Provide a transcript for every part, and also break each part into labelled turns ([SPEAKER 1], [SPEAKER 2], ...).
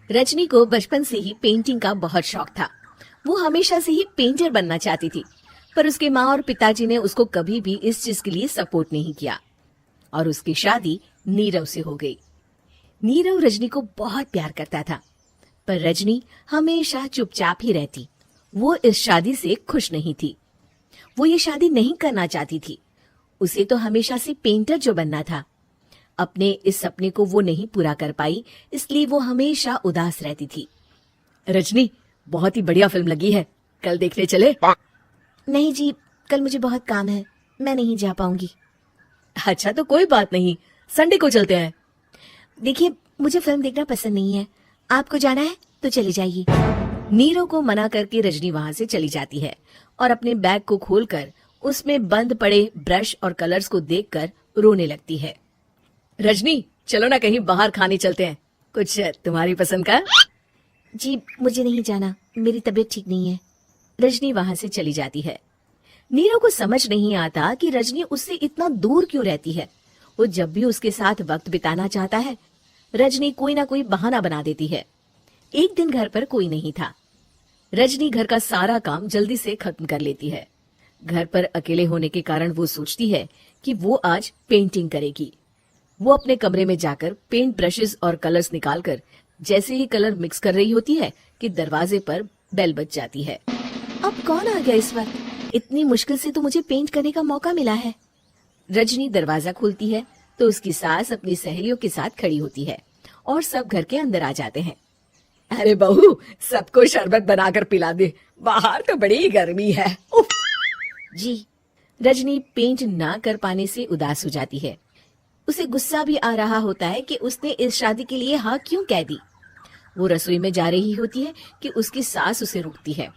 [SPEAKER 1] रजनी को बचपन से ही पेंटिंग का बहुत शौक था। वो हमेशा से ही पेंटर बनना चाहती थी, पर उसके माँ और पिताजी ने उसको कभी भी इस चीज के लिए सपोर्ट नहीं किया और उसकी शादी नीरव से हो गई। नीरव रजनी को बहुत प्यार करता था, पर रजनी हमेशा चुपचाप ही रहती। वो इस शादी से खुश नहीं थी। वो ये शादी नहीं करना चाहती थी। उसे तो हमेशा से पेंटर जो बनना था। अपने इस सपने को वो नहीं पूरा कर पाई, इसलिए वो हमेशा उदास रहती थी। रजनी, बहुत ही बढ़िया फिल्म लगी है, कल देखने चले? नहीं जी, कल मुझे बहुत काम है, मैं नहीं जा पाऊंगी। अच्छा तो कोई बात नहीं, संडे को चलते हैं। देखिए, मुझे फिल्म देखना पसंद नहीं है, आपको जाना है तो चली जाइए। नीरव को मना करके रजनी वहां से चली जाती है और अपने बैग को खोलकर उसमें बंद पड़े ब्रश और कलर्स को देखकर रोने लगती है। रजनी, चलो ना कहीं बाहर खाने चलते हैं, कुछ तुम्हारी पसंद का। जी, मुझे नहीं जाना, मेरी तबीयत ठीक नहीं है। रजनी वहां से चली जाती है। नीरव को समझ नहीं आता कि रजनी उससे इतना दूर क्यों रहती है। वो जब भी उसके साथ वक्त बिताना चाहता है, रजनी कोई ना कोई बहाना बना देती है। एक दिन घर पर कोई नहीं था। रजनी घर का सारा काम जल्दी से खत्म कर लेती है। घर पर अकेले होने के कारण वो सोचती है कि वो आज पेंटिंग करेगी। वो अपने कमरे में जाकर पेंट ब्रशेस और कलर्स निकालकर जैसे ही कलर मिक्स कर रही होती है कि दरवाजे पर बेल बज जाती है। अब कौन आ गया इस वक्त? इतनी मुश्किल से तो मुझे पेंट करने का मौका मिला है। रजनी दरवाजा खोलती है तो उसकी सास अपनी सहेलियों के साथ खड़ी होती है और सब घर के अंदर आ जाते हैं। अरे बहू, सबको शरबत बनाकर पिला दे, बाहर तो बड़ी गर्मी है। उफ। जी। रजनी पेंट ना कर पाने से उदास हो जाती है। उसे गुस्सा भी आ रहा होता है कि उसने इस शादी के लिए हाँ क्यों कह दी। वो रसोई में जा रही होती है कि उसकी सास उसे रोकती है।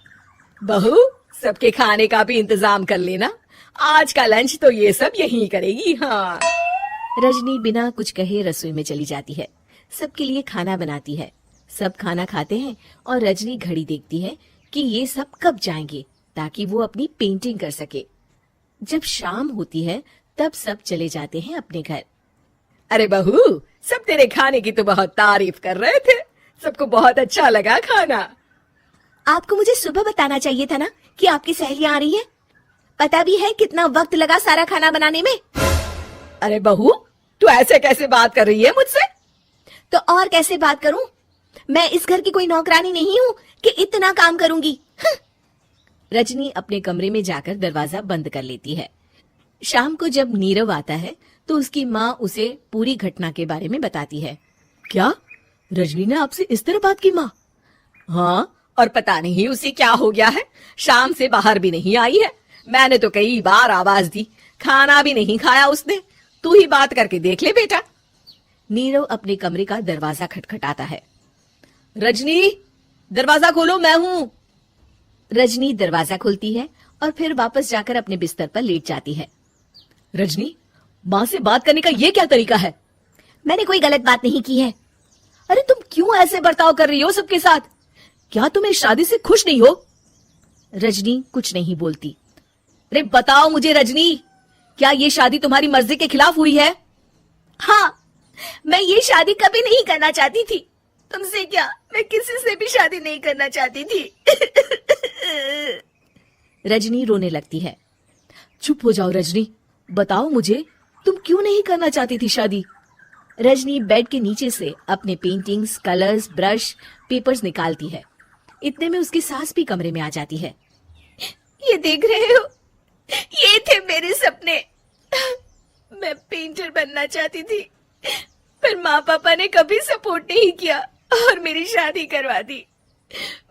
[SPEAKER 1] बहू, सबके खाने का भी इंतजाम कर लेना, आज का लंच तो ये सब यहीं करेगी। हाँ। रजनी बिना कुछ कहे रसोई में चली जाती है। सबके लिए खाना बनाती है। सब खाना खाते हैं और रजनी घड़ी देखती है कि ये सब कब जाएंगे ताकि वो अपनी पेंटिंग कर सके। जब शाम होती है तब सब चले जाते हैं अपने घर। अरे बहू, सब तेरे खाने की तो बहुत तारीफ कर रहे थे, सबको बहुत अच्छा लगा खाना। आपको मुझे सुबह बताना चाहिए था ना कि आपकी सहेलियां आ रही हैं। पता भी है कितना वक्त लगा सारा खाना बनाने में। अरे बहू, तू ऐसे कैसे बात कर रही है मुझसे? तो और कैसे बात करूं? मैं इस घर की कोई नौकरानी नहीं हूं कि इतना काम करूंगी। रजनी अपने कमरे में जाकर दरवाजा बंद कर लेती है। शाम को जब नीरव आता है तो उसकी माँ उसे पूरी घटना के बारे में बताती है। क्या? रजनी ने आपसे इस तरह बात की माँ? हाँ, और पता नहीं उसे क्या हो गया है, शाम से बाहर भी नहीं आई है। मैंने तो कई बार आवाज दी, खाना भी नहीं खाया उसने। तू ही बात करके देख ले बेटा। नीरव अपने कमरे का दरवाजा खटखटाता है। रजनी, दरवाजा खोलो, मैं हूँ। रजनी दरवाजा खोलती है और फिर वापस जाकर अपने बिस्तर पर लेट जाती है। रजनी, माँ से बात करने का ये क्या तरीका है? मैंने कोई गलत बात नहीं की है। अरे तुम क्यों ऐसे बर्ताव कर रही हो सबके साथ? क्या तुम इस शादी से खुश नहीं हो? रजनी कुछ नहीं बोलती। अरे बताओ मुझे रजनी, क्या ये शादी तुम्हारी मर्जी के खिलाफ हुई है? हाँ, मैं ये शादी कभी नहीं करना चाहती थी। तुमसे क्या, मैं किसी से भी शादी नहीं करना चाहती थी। रजनी रोने लगती है। चुप हो जाओ रजनी, बताओ मुझे, तुम क्यों नहीं करना चाहती थी शादी? रजनी बेड के नीचे से अपने पेंटिंग्स, कलर्स, ब्रश, पेपर्स निकालती है। इतने में उसकी सास भी कमरे में आ जाती है। ये देख रहे हो, ये थे मेरे सपने। मैं पेंटर बनना चाहती थी, पर माँ पापा ने कभी सपोर्ट नहीं किया और मेरी शादी करवा दी।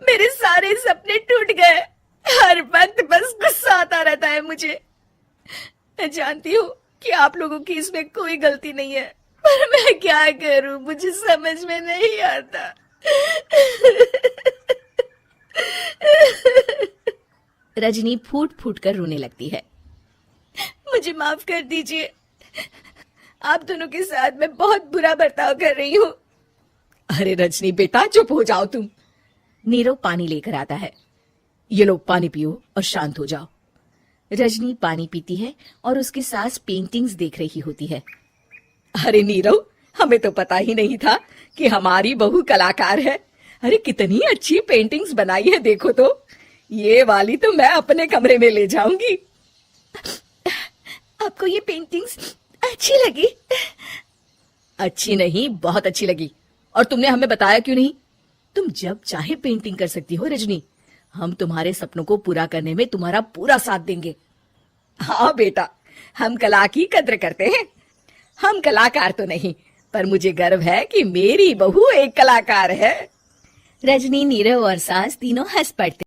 [SPEAKER 1] मेरे सारे सपने टूट गए। हर वक्त बस गुस्सा आता रहता है मुझे। मैं जानती हूँ कि आप लोगों की इसमें कोई गलती नहीं है, पर मैं क्या करूं, मुझे समझ में नहीं आता। रजनी फूट फूट कर रोने लगती है। मुझे माफ कर दीजिए, आप दोनों के साथ मैं बहुत बुरा बर्ताव कर रही हूँ। अरे रजनी बेटा, चुप हो जाओ तुम। नीरव पानी लेकर आता है। ये लो पानी पियो और शांत हो जाओ। रजनी पानी पीती है और उसकी सास पेंटिंग्स देख रही होती है। अरे नीरव, हमें तो पता ही नहीं था कि हमारी बहू कलाकार है। अरे कितनी अच्छी पेंटिंग्स बनाई है, देखो तो। ये वाली तो मैं अपने कमरे में ले जाऊंगी। आपको ये पेंटिंग्स अच्छी लगी? अच्छी नहीं, बहुत अच्छी लगी। और तुमने हमें बताया क्यों नहीं? तुम जब चाहे पेंटिंग कर सकती हो रजनी। हम तुम्हारे सपनों को पूरा करने में तुम्हारा पूरा साथ देंगे। हाँ बेटा, हम कला की कद्र करते हैं। हम कलाकार तो नहीं, पर मुझे गर्व है कि मेरी बहू एक कलाकार है। रजनी, नीरव और सास तीनों हंस पड़ते